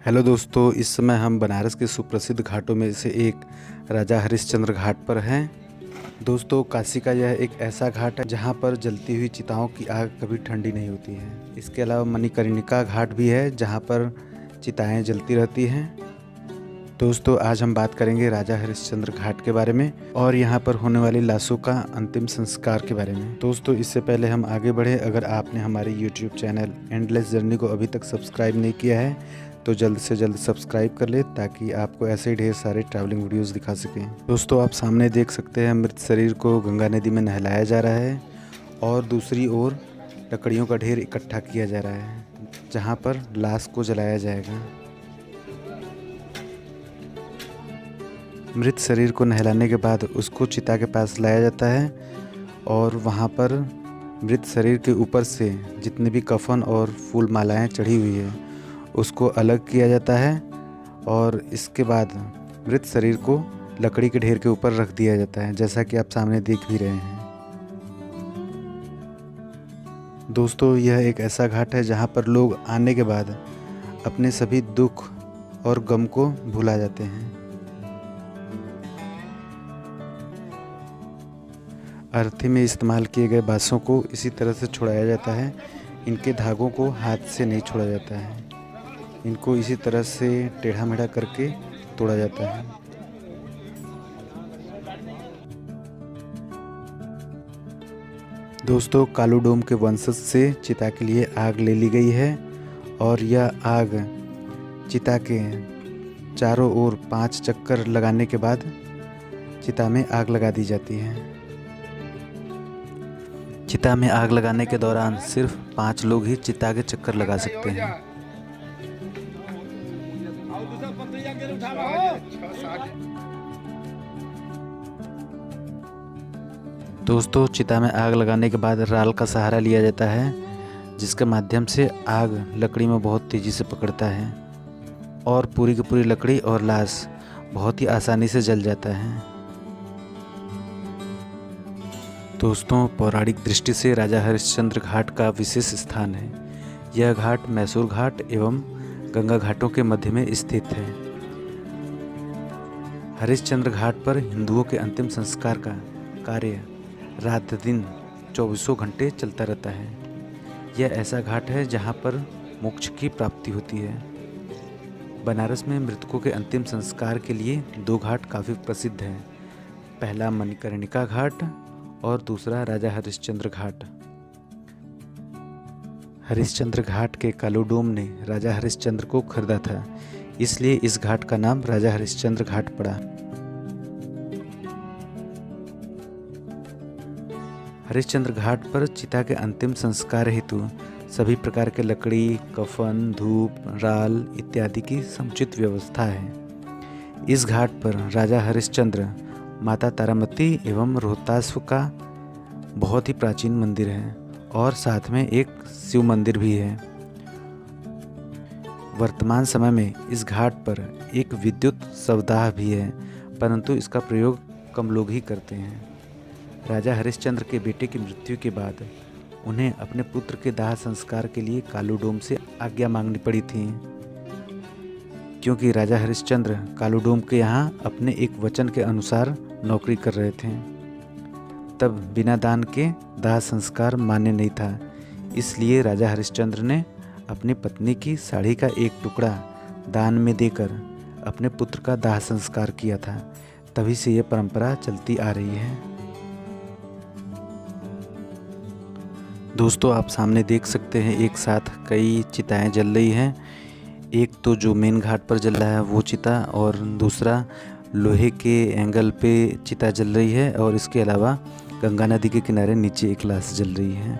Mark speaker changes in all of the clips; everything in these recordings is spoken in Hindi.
Speaker 1: हेलो दोस्तों, इस समय हम बनारस के सुप्रसिद्ध घाटों में से एक राजा हरिश्चंद्र घाट पर हैं। दोस्तों, काशी का यह एक ऐसा घाट है जहां पर जलती हुई चिताओं की आग कभी ठंडी नहीं होती है। इसके अलावा मणिकर्णिका घाट भी है जहां पर चिताएं जलती रहती हैं। दोस्तों, आज हम बात करेंगे राजा हरिश्चंद्र घाट के बारे में और यहाँ पर होने वाली लाशों का अंतिम संस्कार के बारे में। दोस्तों, इससे पहले हम आगे बढ़े, अगर आपने हमारे यूट्यूब चैनल एंडलेस जर्नी को अभी तक सब्सक्राइब नहीं किया है तो जल्द से जल्द सब्सक्राइब कर ले ताकि आपको ऐसे ही ढेर सारे ट्रैवलिंग वीडियोस दिखा सकें। दोस्तों, आप सामने देख सकते हैं मृत शरीर को गंगा नदी में नहलाया जा रहा है और दूसरी ओर लकड़ियों का ढेर इकट्ठा किया जा रहा है जहाँ पर लाश को जलाया जाएगा। मृत शरीर को नहलाने के बाद उसको चिता के पास लाया जाता है और वहाँ पर मृत शरीर के ऊपर से जितने भी कफन और फूल मालाएं चढ़ी हुई है उसको अलग किया जाता है और इसके बाद मृत शरीर को लकड़ी के ढेर के ऊपर रख दिया जाता है, जैसा कि आप सामने देख भी रहे हैं। दोस्तों, यह एक ऐसा घाट है जहाँ पर लोग आने के बाद अपने सभी दुख और गम को भुला जाते हैं। अर्थी में इस्तेमाल किए गए बांसों को इसी तरह से छुड़ाया जाता है। इनके धागों को हाथ से नहीं छोड़ा जाता है, इनको इसी तरह से टेढ़ा मेढ़ा करके तोड़ा जाता है। दोस्तों, कालू डोम के वंशज से चिता के लिए आग ले ली गई है और यह आग चिता के चारों ओर 5 चक्कर लगाने के बाद चिता में आग लगा दी जाती है। चिता में आग लगाने के दौरान सिर्फ 5 लोग ही चिता के चक्कर लगा सकते हैं। दोस्तों, चिता में आग लगाने के बाद राल का सहारा लिया जाता है जिसके माध्यम से आग लकड़ी में बहुत तेज़ी से पकड़ता है और पूरी की पूरी लकड़ी और लाश बहुत ही आसानी से जल जाता है। दोस्तों, पौराणिक दृष्टि से राजा हरिश्चंद्र घाट का विशेष स्थान है। यह घाट मैसूर घाट एवं गंगा घाटों के मध्य में स्थित है। हरिश्चंद्र घाट पर हिंदुओं के अंतिम संस्कार का कार्य रात दिन 24 घंटे चलता रहता है। यह ऐसा घाट है जहां पर मोक्ष की प्राप्ति होती है। बनारस में मृतकों के अंतिम संस्कार के लिए 2 घाट काफ़ी प्रसिद्ध हैं। पहला मणिकर्णिका घाट और दूसरा राजा हरिश्चंद्र घाट। हरिश्चंद्र घाट के कालू डोम ने राजा हरिश्चंद्र को खरीदा था, इसलिए इस घाट का नाम राजा हरिश्चंद्र घाट पड़ा। हरिश्चंद्र घाट पर चिता के अंतिम संस्कार हेतु सभी प्रकार के लकड़ी, कफन, धूप, राल इत्यादि की समुचित व्यवस्था है। इस घाट पर राजा हरिश्चंद्र, माता तारामती एवं रोहतास का बहुत ही प्राचीन मंदिर है और साथ में एक शिव मंदिर भी है। वर्तमान समय में इस घाट पर एक विद्युत शवदाह भी है, परंतु इसका प्रयोग कम लोग ही करते हैं। राजा हरिश्चंद्र के बेटे की मृत्यु के बाद उन्हें अपने पुत्र के दाह संस्कार के लिए कालू डोम से आज्ञा मांगनी पड़ी थी, क्योंकि राजा हरिश्चंद्र कालू डोम के यहाँ अपने एक वचन के अनुसार नौकरी कर रहे थे। तब बिना दान के दाह संस्कार मान्य नहीं था, इसलिए राजा हरिश्चंद्र ने अपनी पत्नी की साड़ी का एक टुकड़ा दान में देकर अपने पुत्र का दाह संस्कार किया था। तभी से यह परंपरा चलती आ रही है। दोस्तों, आप सामने देख सकते हैं एक साथ कई चिताएं जल रही हैं। एक तो जो मेन घाट पर जल रहा है वो चिता और दूसरा लोहे के एंगल पे चिता जल रही है और इसके अलावा गंगा नदी के किनारे नीचे एक लाश जल रही है,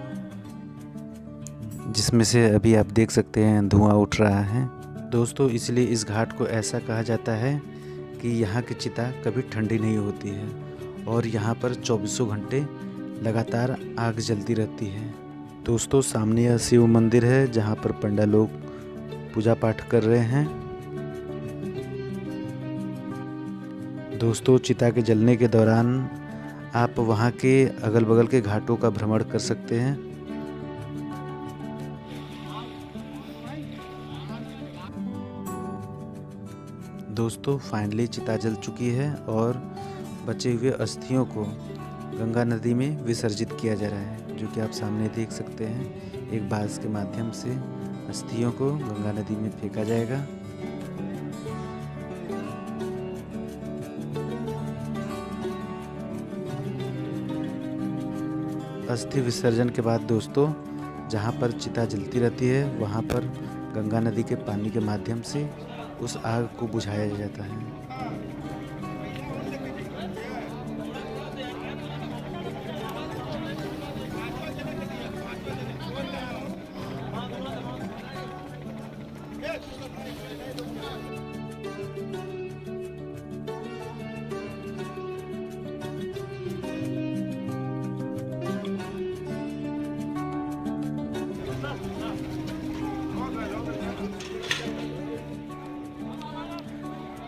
Speaker 1: जिसमें से अभी आप देख सकते हैं धुआं उठ रहा है। दोस्तों, इसलिए इस घाट को ऐसा कहा जाता है कि यहाँ की चिता कभी ठंडी नहीं होती है और यहाँ पर 24 घंटे लगातार आग जलती रहती है। दोस्तों, सामने यह शिव मंदिर है जहाँ पर पंडा लोग पूजा पाठ कर रहे हैं। दोस्तों, चिता के जलने के दौरान आप वहाँ के अगल बगल के घाटों का भ्रमण कर सकते हैं। दोस्तों फाइनली चिता जल चुकी है और बचे हुए अस्थियों को गंगा नदी में विसर्जित किया जा रहा है, जो कि आप सामने देख सकते हैं। एक बांस के माध्यम से अस्थियों को गंगा नदी में फेंका जाएगा। अस्थि विसर्जन के बाद दोस्तों जहाँ पर चिता जलती रहती है वहाँ पर गंगा नदी के पानी के माध्यम से उस आग को बुझाया जाता है।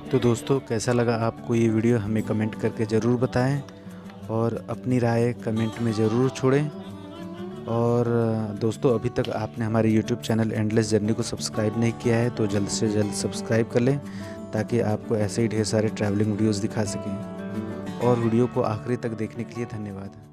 Speaker 1: तो दोस्तों कैसा लगा आपको ये वीडियो, हमें कमेंट करके ज़रूर बताएं और अपनी राय कमेंट में ज़रूर छोड़ें। और दोस्तों अभी तक आपने हमारे YouTube चैनल एंडलेस जर्नी को सब्सक्राइब नहीं किया है तो जल्द से जल्द सब्सक्राइब कर लें, ताकि आपको ऐसे ही ढेर सारे ट्रैवलिंग वीडियोज़ दिखा सकें। और वीडियो को आखिरी तक देखने के लिए धन्यवाद।